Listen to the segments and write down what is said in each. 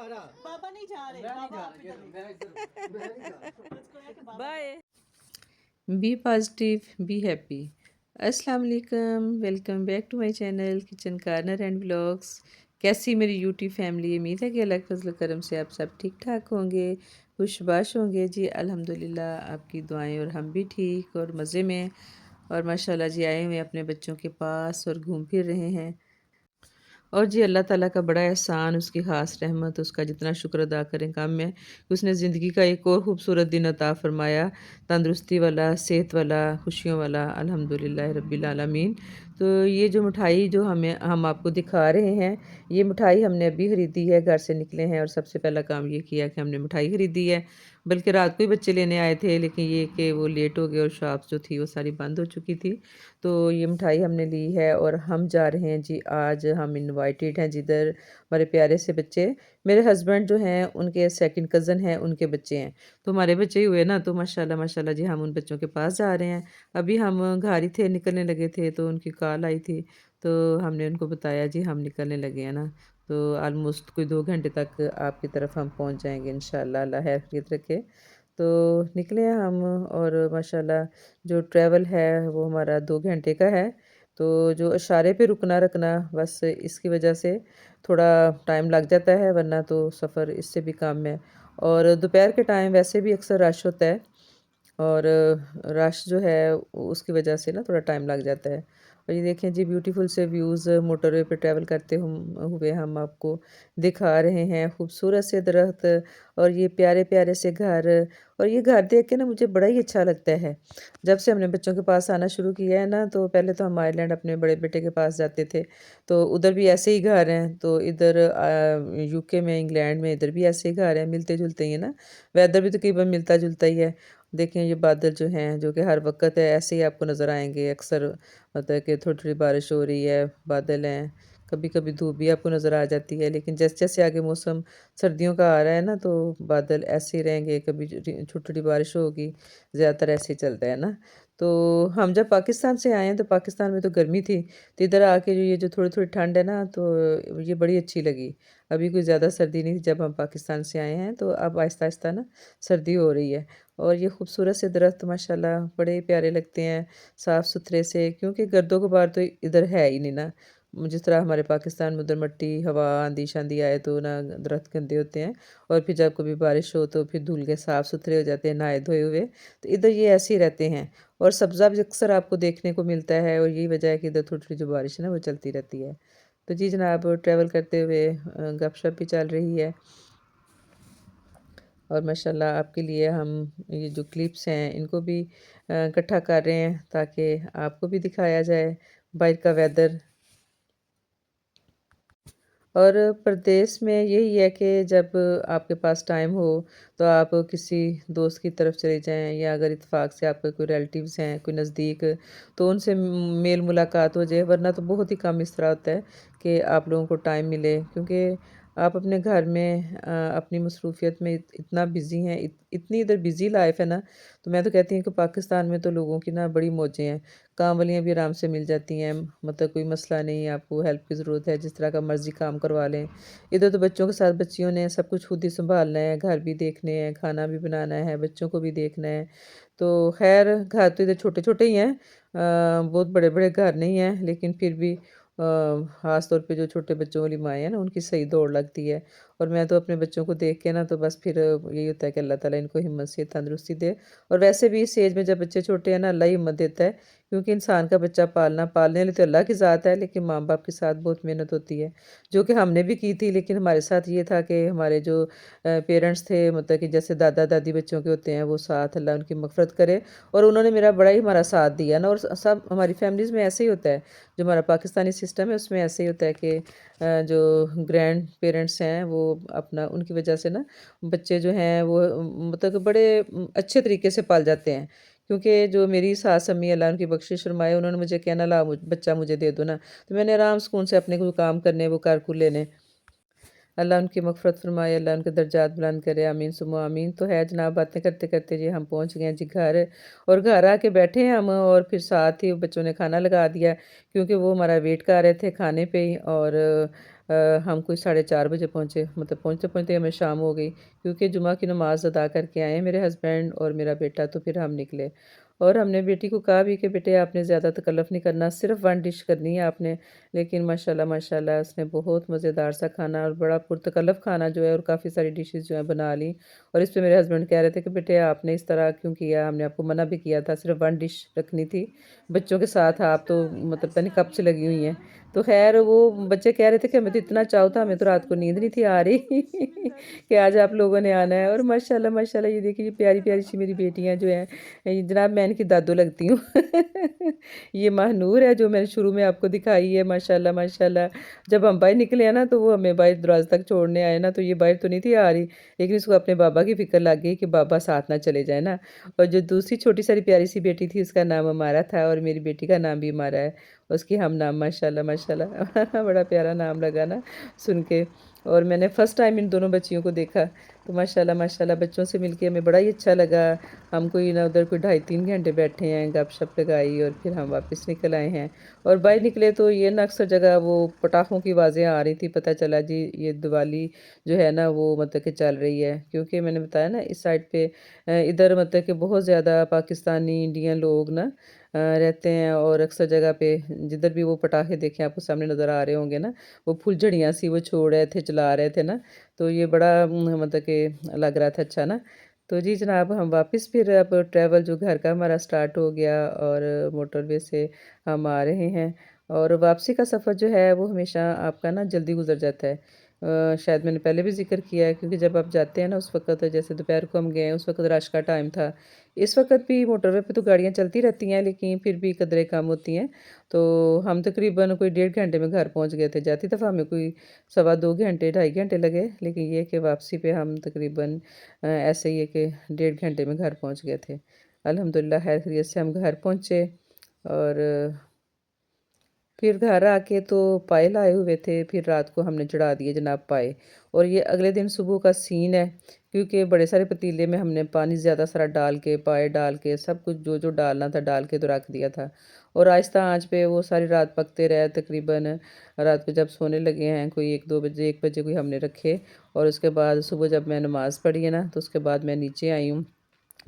पापा नहीं जा रहे, पापा आप bye. Be positive, be happy. अस्सलाम वालेकुम, welcome back to my channel kitchen corner and vlogs. कैसी मेरी यूट्यूब फैमिली, उम्मीद है कि अल्लाह के फजल करम से आप सब ठीक ठाक होंगे, खुशबाश होंगे जी। अल्हम्दुलिल्लाह आपकी दुआएं और हम भी ठीक और मज़े में। और माशाल्लाह जी आए हुए अपने बच्चों के पास और घूम फिर रहे हैं। और जी अल्लाह ताला का बड़ा एहसान, उसकी ख़ास रहमत, उसका जितना शुक्र अदा करें कम है कि उसने ज़िंदगी का एक और ख़ूबसूरत दिन अता फ़रमाया, तंदुरुस्ती वाला, सेहत वाला, खुशियों वाला। अल्हम्दुलिल्लाह रब्बिल आलमीन। तो ये जो मिठाई जो हम आपको दिखा रहे हैं, ये मिठाई हमने अभी ख़रीदी है, घर से निकले हैं और सबसे पहला काम ये किया कि हमने मिठाई ख़रीदी है। बल्कि रात को ही बच्चे लेने आए थे, लेकिन ये कि वो लेट हो गए और शॉप जो थी वो सारी बंद हो चुकी थी। तो ये मिठाई हमने ली है और हम जा रहे हैं जी। आज हम इनवाइटेड हैं जिधर हमारे प्यारे से बच्चे, मेरे हस्बैंड जो हैं उनके सेकंड कज़न हैं, उनके बच्चे हैं। तो हमारे बच्चे ही हुए ना, तो माशाल्लाह माशाल्लाह जी हम उन बच्चों के पास जा रहे हैं। अभी हम घर ही थे, निकलने लगे थे तो उनकी कॉल आई थी। तो हमने उनको बताया जी हम निकलने लगे हैं ना। तो आलमोस्ट कोई 2 घंटे तक आपकी तरफ हम पहुंच जाएंगे इंशाल्लाह, अल्लाह खैर खैरियत रखे। तो निकले हैं हम और माशाल्लाह जो ट्रैवल है वो हमारा 2 घंटे का है। तो जो इशारे पे रुकना रखना, बस इसकी वजह से थोड़ा टाइम लग जाता है, वरना तो सफ़र इससे भी कम है। और दोपहर के टाइम वैसे भी अक्सर रश होता है और रश जो है उसकी वजह से ना थोड़ा टाइम लग जाता है। और ये देखें जी ब्यूटीफुल से व्यूज़ मोटरवे पे ट्रैवल करते हुए हम आपको दिखा रहे हैं, खूबसूरत से दरख्त और ये प्यारे प्यारे से घर। और ये घर देख के ना मुझे बड़ा ही अच्छा लगता है। जब से हमने बच्चों के पास आना शुरू किया है ना, तो पहले तो हम आयरलैंड अपने बड़े बेटे के पास जाते थे, तो उधर भी ऐसे ही घर हैं। तो इधर यूके में, इंग्लैंड में, इधर भी ऐसे ही घर हैं, मिलते जुलते ही है ना। वेदर भी तकरीबन मिलता जुलता ही है। देखें ये बादल जो हैं, जो कि हर वक्त है ऐसे ही आपको नज़र आएंगे अक्सर। मतलब कि थोड़ी थोड़ी बारिश हो रही है, बादल हैं, कभी कभी धूप भी आपको नज़र आ जाती है। लेकिन जैसे जैसे आगे मौसम सर्दियों का आ रहा है ना, तो बादल ऐसे ही रहेंगे, कभी छोटी छोटी बारिश होगी, ज़्यादातर ऐसे ही चलता है ना। तो हम जब पाकिस्तान से आए हैं तो पाकिस्तान में तो गर्मी थी, तो इधर आके जो ये जो थोड़ी थोड़ी ठंड है ना, तो ये बड़ी अच्छी लगी। अभी कोई ज़्यादा सर्दी नहीं थी जब हम पाकिस्तान से आए हैं, तो अब आहिस्ता आहिस्ता ना सर्दी हो रही है। और ये खूबसूरत से दरख्त माशाल्लाह बड़े प्यारे लगते हैं, साफ़ सुथरे से, क्योंकि गर्दो गुबार तो इधर है ही नहीं ना। जिस तरह हमारे पाकिस्तान में उधर मट्टी, हवा, आंधी शांधी आए तो ना दरख्त गंदे होते हैं, और फिर जब कभी बारिश हो तो फिर धुल के साफ़ सुथरे हो जाते हैं, नहाए धोए हुए। तो इधर ये ऐसे ही रहते हैं और सब्ज़ा भी अक्सर आपको देखने को मिलता है, और यही वजह है कि इधर थोड़ी थोड़ी जो बारिश है ना वो चलती रहती है। तो जी जनाब ट्रैवल करते हुए गपशप भी चल रही है। और माशाल्लाह आपके लिए हम ये जो क्लिप्स हैं इनको भी इकट्ठा कर रहे हैं ताकि आपको भी दिखाया जाए बाहर का वेदर। और प्रदेश में यही है कि जब आपके पास टाइम हो तो आप किसी दोस्त की तरफ चले जाएं, या अगर इत्तेफाक से आपके कोई रिलेटिव्स हैं कोई नज़दीक, तो उनसे मेल मुलाकात हो जाए। वरना तो बहुत ही कम इस तरह होता है कि आप लोगों को टाइम मिले, क्योंकि आप अपने घर में अपनी मसरूफियत में इतना बिज़ी हैं, इतनी इधर बिज़ी लाइफ है ना। तो मैं तो कहती हूँ कि पाकिस्तान में तो लोगों की ना बड़ी मौजें हैं, काम वालियाँ भी आराम से मिल जाती हैं, मतलब कोई मसला नहीं, आपको हेल्प की ज़रूरत है जिस तरह का मर्ज़ी काम करवा लें। इधर तो बच्चों के साथ बच्चियों ने सब कुछ खुद ही सँभालना है, घर भी देखने हैं, खाना भी बनाना है, बच्चों को भी देखना है। तो ख़ैर घर तो इधर छोटे-छोटे ही हैं, बहुत बड़े-बड़े घर नहीं हैं, लेकिन फिर भी ख़ास तौर पे जो छोटे बच्चों वाली माएँ हैं ना, उनकी सही दौड़ लगती है। और मैं तो अपने बच्चों को देख के ना तो बस फिर यही होता है कि अल्लाह ताला इनको हिम्मत से तंदुरुस्ती दे। और वैसे भी इस एज में जब बच्चे छोटे हैं ना, अल्लाह ही हिम्मत देता है, क्योंकि इंसान का बच्चा पालने वाली तो अल्लाह की ज़ात है, लेकिन माँ-बाप के साथ बहुत मेहनत होती है, जो कि हमने भी की थी। लेकिन हमारे साथ ये था कि हमारे जो पेरेंट्स थे, मतलब कि जैसे दादा-दादी बच्चों के होते हैं, वो साथ, अल्लाह उनकी मग़फ़िरत करे। और उन्होंने मेरा बड़ा ही हमारा साथ दिया ना। और सब हमारी फैमिलीज़ में ऐसे ही होता है, जो हमारा पाकिस्तानी सिस्टम है उसमें ऐसे ही होता है कि जो ग्रैंड पेरेंट्स हैं वो अपना, उनकी वजह से ना बच्चे जो हैं वो मतलब कि बड़े अच्छे तरीके से पाल जाते हैं। क्योंकि जो मेरी सास अम्मी, अल्लाह उनकी बख्शिश फरमाए, उन्होंने मुझे कहना, बच्चा मुझे दे दो ना, तो मैंने आराम सुकून से अपने कोई काम करने वो कर कुर लेने। अल्लाह उनकी मग़फ़िरत फ़रमाए, अल्लाह उनके दर्जात बुलंद करे, आमीन सुम्मा आमीन। तो है जनाब, बातें करते करते जी हम पहुँच गए हैं जी घर, और घर आके बैठे हैं हम, और फिर साथ ही बच्चों ने खाना लगा दिया, क्योंकि वो हमारा वेट कर रहे थे खाने पे ही। और हम कोई 4:30 बजे पहुँचे, मतलब पहुँचते पहुँचते हमें शाम हो गई, क्योंकि जुमा की नमाज़ अदा करके आए मेरे हस्बैंड और मेरा बेटा, तो फिर हम निकले। और हमने बेटी को कहा भी कि बेटे आपने ज़्यादा तकल्लुफ़ नहीं करना, सिर्फ़ 1 डिश करनी है आपने। लेकिन माशाल्लाह माशाल्लाह उसने बहुत मज़ेदार सा खाना और बड़ा पुरतकल्लुफ़ खाना जो है, और काफ़ी सारी डिशेज़ जो है बना ली। और इस पे मेरे हस्बैंड कह रहे थे कि बेटे आपने इस तरह क्यों किया, हमने आपको मना भी किया था, सिर्फ़ 1 डिश रखनी थी। बच्चों के साथ आप तो मतलब पता नहीं कब से लगी हुई हैं। तो ख़ैर वो बच्चे कह रहे थे कि हमें तो इतना चाव था, हमें तो रात को नींद नहीं थी आ रही कि आज आप लोगों ने आना है। और माशाल्लाह माशाल्लाह ये देखिए, ये प्यारी-प्यारी सी मेरी बेटियाँ जो हैं, ये जनाब मैं इनकी दादू लगती हूँ। ये महानूर है जो मैंने शुरू में आपको दिखाई है, माशाल्लाह माशाल्लाह। जब हम बाहर निकले हैं ना, तो वो हमें बाहर दरवाज़े तक छोड़ने आए ना, तो ये बाहर तो नहीं थी आ रही, लेकिन इसको अपने बाबा की फ़िक्र लग गई कि बाबा साथ ना चले जाए ना। और जो दूसरी छोटी सारी प्यारी सी बेटी थी, उसका नाम अमारा था, और मेरी बेटी का नाम भी अमारा है। उसकी हम नाम माशाल्लाह माशाल्लाह बड़ा प्यारा नाम लगा ना सुन के। और मैंने फ़र्स्ट टाइम इन दोनों बच्चियों को देखा, तो माशाल्लाह माशाल्लाह बच्चों से मिलके हमें बड़ा ही अच्छा लगा। हम कोई ना उधर कोई 2.5-3 घंटे बैठे हैं, गपशप लगाई, और फिर हम वापस निकल आए हैं। और बाहर निकले तो ये ना अक्सर जगह वो पटाखों की आवाज़ें आ रही थी, पता चला जी ये दिवाली जो है ना वो मतलब कि चल रही है, क्योंकि मैंने बताया ना इस साइड पे इधर मतलब कि बहुत ज़्यादा पाकिस्तानी इंडियन लोग ना रहते हैं, और अक्सर जगह पे जिधर भी वो पटाखे देखें आपको सामने नज़र आ रहे होंगे ना, वो फुलझड़ियाँ सी वो छोड़ रहे थे, चला रहे थे ना, तो ये बड़ा मतलब कि लग रहा था अच्छा ना। तो जी जनाब हम वापस फिर अब ट्रैवल जो घर का हमारा स्टार्ट हो गया, और मोटरवे से हम आ रहे हैं। और वापसी का सफ़र जो है वो हमेशा आपका ना जल्दी गुजर जाता है। शायद मैंने पहले भी ज़िक्र किया है, क्योंकि जब आप जाते हैं ना उस वक़्त, जैसे दोपहर को हम गए हैं उस वक़्त रश का टाइम था। इस वक़्त भी मोटरवे पे तो गाड़ियाँ चलती रहती हैं, लेकिन फिर भी कदरें कम होती हैं। तो हम तकरीबन कोई 1.5 घंटे में घर पहुँच गए थे। जाती दफ़ा हमें कोई सवा 2 घंटे 2.5 घंटे लगे, लेकिन ये है कि वापसी पे हम तकरीबन ऐसे ही है कि 1.5 घंटे में घर पहुँच गए थे। अल्हम्दुलिल्लाह खैर खैरियत से हम घर पहुँचे। और फिर घर आके तो पाए लाए हुए थे, फिर रात को हमने चढ़ा दिए जनाब पाए। और ये अगले दिन सुबह का सीन है, क्योंकि बड़े सारे पतीले में हमने पानी ज़्यादा सारा डाल के, पाए डाल के, सब कुछ जो जो डालना था डाल के तो रख दिया था। और आहिस्ता आंच पे वो सारी रात पकते रहे, तकरीबन रात को जब सोने लगे हैं कोई 1-2 बजे, 1 बजे कोई हमने रखे। और उसके बाद सुबह जब मैं नमाज़ पढ़ी है ना, तो उसके बाद मैं नीचे आई हूँ।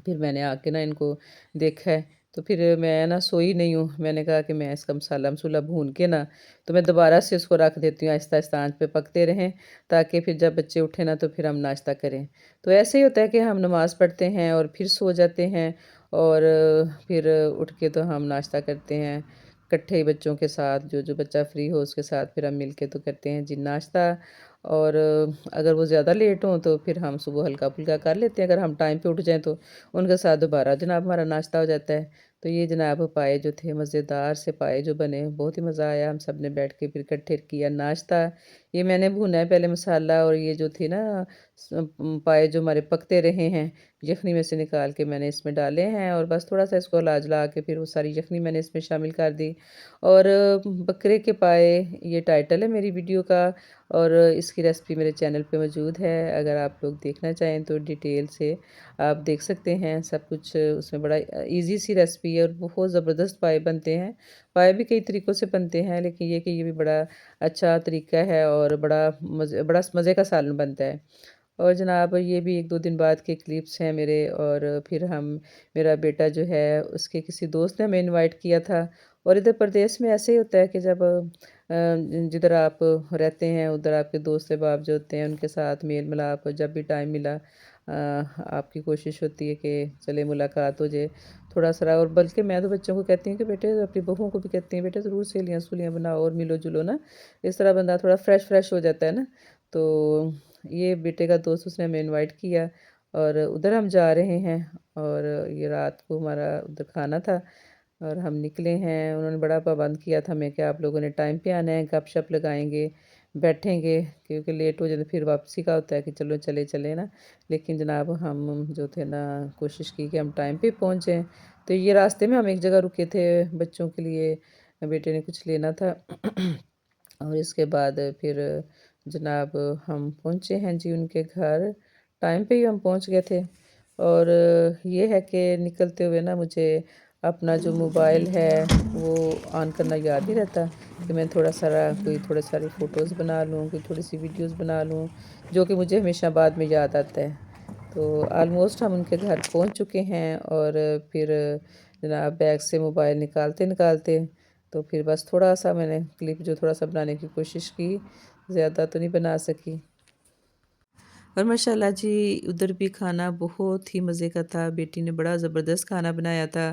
फिर मैंने आके ना इनको देखा है, तो फिर मैं ना सोई नहीं हूँ। मैंने कहा कि मैं इसका मसाला-मसूला भून के ना, तो मैं दोबारा से उसको रख देती हूँ, आहिस्ता-आहिस्ता आँच पे पकते रहें, ताकि फिर जब बच्चे उठें ना, तो फिर हम नाश्ता करें। तो ऐसे ही होता है कि हम नमाज़ पढ़ते हैं और फिर सो जाते हैं, और फिर उठ के तो हम नाश्ता करते हैं, इकट्ठे ही बच्चों के साथ, जो बच्चा फ्री हो उसके साथ फिर हम मिल के तो करते हैं जी नाश्ता। और अगर वो ज़्यादा लेट हों तो फिर हम सुबह हल्का-फुल्का कर लेते हैं, अगर हम टाइम पे उठ जाएँ तो उनके साथ दोबारा जनाब हमारा नाश्ता हो जाता है। तो ये जनाब पाए जो थे मज़ेदार से पाए जो बने, बहुत ही मज़ा आया। हम सब ने बैठ के फिर इकट्ठे किया नाश्ता। ये मैंने भुना है पहले मसाला, और ये जो थी ना पाए जो हमारे पकते रहे हैं, यखनी में से निकाल के मैंने इसमें डाले हैं, और बस थोड़ा-सा इसको हिला-जुला के फिर वो सारी यखनी मैंने इसमें शामिल कर दी। और बकरे के पाए, ये टाइटल है मेरी वीडियो का, और इसकी रेसिपी मेरे चैनल पे मौजूद है। अगर आप लोग देखना चाहें तो डिटेल से आप देख सकते हैं, सब कुछ उसमें बड़ा ईज़ी सी रेसिपी है, और बहुत ज़बरदस्त पाए बनते हैं। पाए भी कई तरीक़ों से बनते हैं, लेकिन ये कि ये भी बड़ा अच्छा तरीका है, और बड़ा मज़े का सालन बनता है। और जनाब ये भी 1-2 दिन बाद के क्लिप्स हैं मेरे। और फिर हम मेरा बेटा जो है उसके किसी दोस्त ने हमें इनवाइट किया था। और इधर प्रदेश में ऐसे ही होता है कि जब जिधर आप रहते हैं उधर आपके दोस्त अहबाब जो होते हैं उनके साथ मेल मिलाप जब भी टाइम मिला, आपकी कोशिश होती है कि चले मुलाकात हो जाए थोड़ा सा। और बल्कि मैं तो बच्चों को कहती हूँ कि बेटे, अपनी बहुओं को भी कहती हैं बेटे ज़रूर सहेलियाँ सहेलियाँ बनाओ और मिलो जुलो ना, इस तरह बंदा थोड़ा फ्रेश फ्रेश हो जाता है ना। तो ये बेटे का दोस्त उसने हमें इनवाइट किया, और उधर हम जा रहे हैं। और ये रात को हमारा उधर खाना था, और हम निकले हैं। उन्होंने बड़ा पाबंद किया था हमें कि आप लोगों ने टाइम पे आना है, गपशप लगाएंगे, बैठेंगे, क्योंकि लेट हो जाए तो फिर वापसी का होता है कि चलो चले चले ना। लेकिन जनाब हम जो थे ना कोशिश की कि हम टाइम पे पहुँचें। तो ये रास्ते में हम एक जगह रुके थे बच्चों के लिए, बेटे ने कुछ लेना था। और इसके बाद फिर जनाब हम पहुँचे हैं जी उनके घर। टाइम पे ही हम पहुँच गए थे। और ये है कि निकलते हुए ना मुझे अपना जो मोबाइल है वो ऑन करना याद नहीं रहता कि मैं थोड़े सारी फ़ोटोज़ बना लूँ, कोई थोड़ी सी वीडियोज़ बना लूँ, जो कि मुझे हमेशा बाद में याद आता है। तो ऑलमोस्ट हम उनके घर पहुँच चुके हैं और फिर जनाब बैग से मोबाइल निकालते तो फिर बस थोड़ा सा मैंने क्लिप जो थोड़ा सा बनाने की कोशिश की, ज़्यादा तो नहीं बना सकी। और माशाल्लाह जी उधर भी खाना बहुत ही मज़े का था। बेटी ने बड़ा ज़बरदस्त खाना बनाया था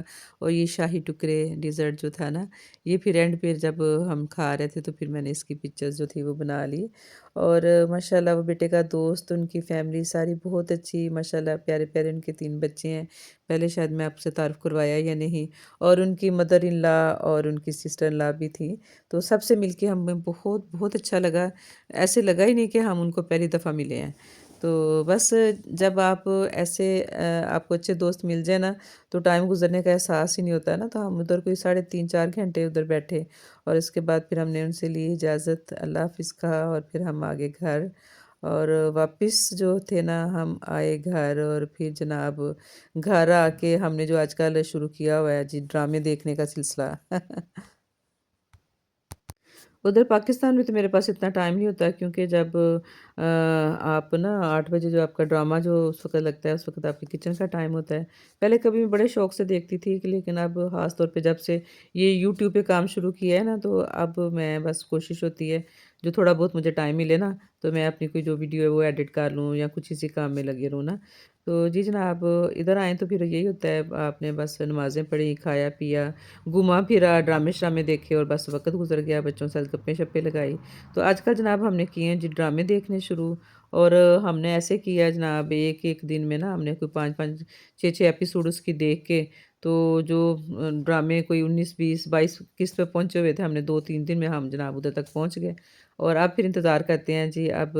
और ये शाही टुकड़े डिज़र्ट जो था ना, ये फिर एंड पे जब हम खा रहे थे तो फिर मैंने इसकी पिक्चर्स जो थी वो बना ली। और माशाल्लाह वो बेटे का दोस्त, उनकी फैमिली सारी बहुत अच्छी, माशाल्लाह प्यारे-प्यारे उनके 3 बच्चे हैं। पहले शायद मैं आपसे तारुफ़ करवाया या नहीं। और उनकी मदर इन लॉ और उनकी सिस्टर इन लॉ भी थी। तो सबसे मिलके हमें बहुत बहुत अच्छा लगा। ऐसे लगा ही नहीं कि हम उनको पहली दफ़ा मिले हैं। तो बस जब आप ऐसे आपको अच्छे दोस्त मिल जाए ना, तो टाइम गुज़रने का एहसास ही नहीं होता है ना। तो हम उधर कोई साढ़े 3-4 घंटे उधर बैठे और इसके बाद फिर हमने उनसे ली इजाज़त, अल्लाह हाफ़िज़ कहा और फिर हम आ गए घर। और वापस जो थे ना हम आए घर और फिर जनाब घर आके हमने जो आजकल शुरू किया हुआ है जी ड्रामे देखने का सिलसिला। उधर पाकिस्तान में तो मेरे पास इतना टाइम नहीं होता क्योंकि जब आप ना 8 बजे जो आपका ड्रामा जो उस वक़्त लगता है, उस वक़्त आपके किचन का टाइम होता है। पहले कभी मैं बड़े शौक से देखती थी कि लेकिन अब ख़ास तौर पे जब से ये यूट्यूब पे काम शुरू किया है ना, तो अब मैं बस कोशिश होती है, जो थोड़ा बहुत मुझे टाइम मिले ना, तो मैं अपनी कोई जो वीडियो है वो एडिट कर लूँ या कुछ इसी काम में लगी रहूँ ना। तो जी जनाब इधर आएँ तो फिर यही होता है, आपने बस नमाज़ें पढ़ी, खाया-पिया, घूमा-फिरा, ड्रामे-श्रामे देखे और बस वक़्त गुज़र गया, बच्चों के साथ गप्पे-शप्पे लगाई। तो आजकल जनाब हमने किए हैं जी ड्रामे देखने शुरू। और हमने ऐसे किया जनाब एक-एक दिन में ना हमने कोई 5-5, 6-6 एपिसोड उसकी देख के, तो जो ड्रामे कोई 19, 20, 22 किस्त पे पहुँचे हुए थे, हमने 2-3 दिन में हम जनाब उधर तक पहुँच गए। और अब फिर इंतज़ार करते हैं जी अब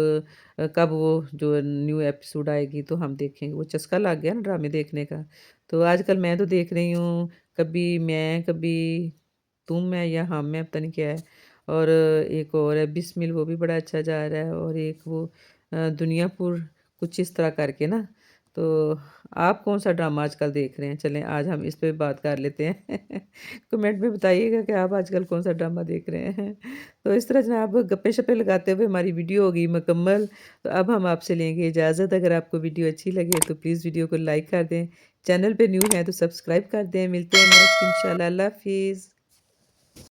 कब वो जो न्यू एपिसोड आएगी तो हम देखेंगे। वो चस्का लग गया ना ड्रामे देखने का। तो आजकल मैं तो देख रही हूँ, कभी मैं, कभी तुम मैं या हम मैं, पता नहीं क्या है। और एक और है बिस्मिल, वो भी बड़ा अच्छा जा रहा है। और एक वो दुनियापुर, कुछ इस तरह करके ना। तो आप कौन-सा ड्रामा आजकल देख रहे हैं? चलें आज हम इस पे बात कर लेते हैं। कमेंट में बताइएगा कि आप आजकल कौन-सा ड्रामा देख रहे हैं। तो इस तरह जनाब गप्पे-शप्पे लगाते हुए हमारी वीडियो हो गई मुकम्मल। तो अब हम आपसे लेंगे इजाज़त। अगर आपको वीडियो अच्छी लगे तो प्लीज़ वीडियो को लाइक कर दें। चैनल पे न्यू हैं तो सब्सक्राइब कर दें। मिलते हैं नेक्स्ट इंशाल्लाह। अल्लाह हाफ़िज़।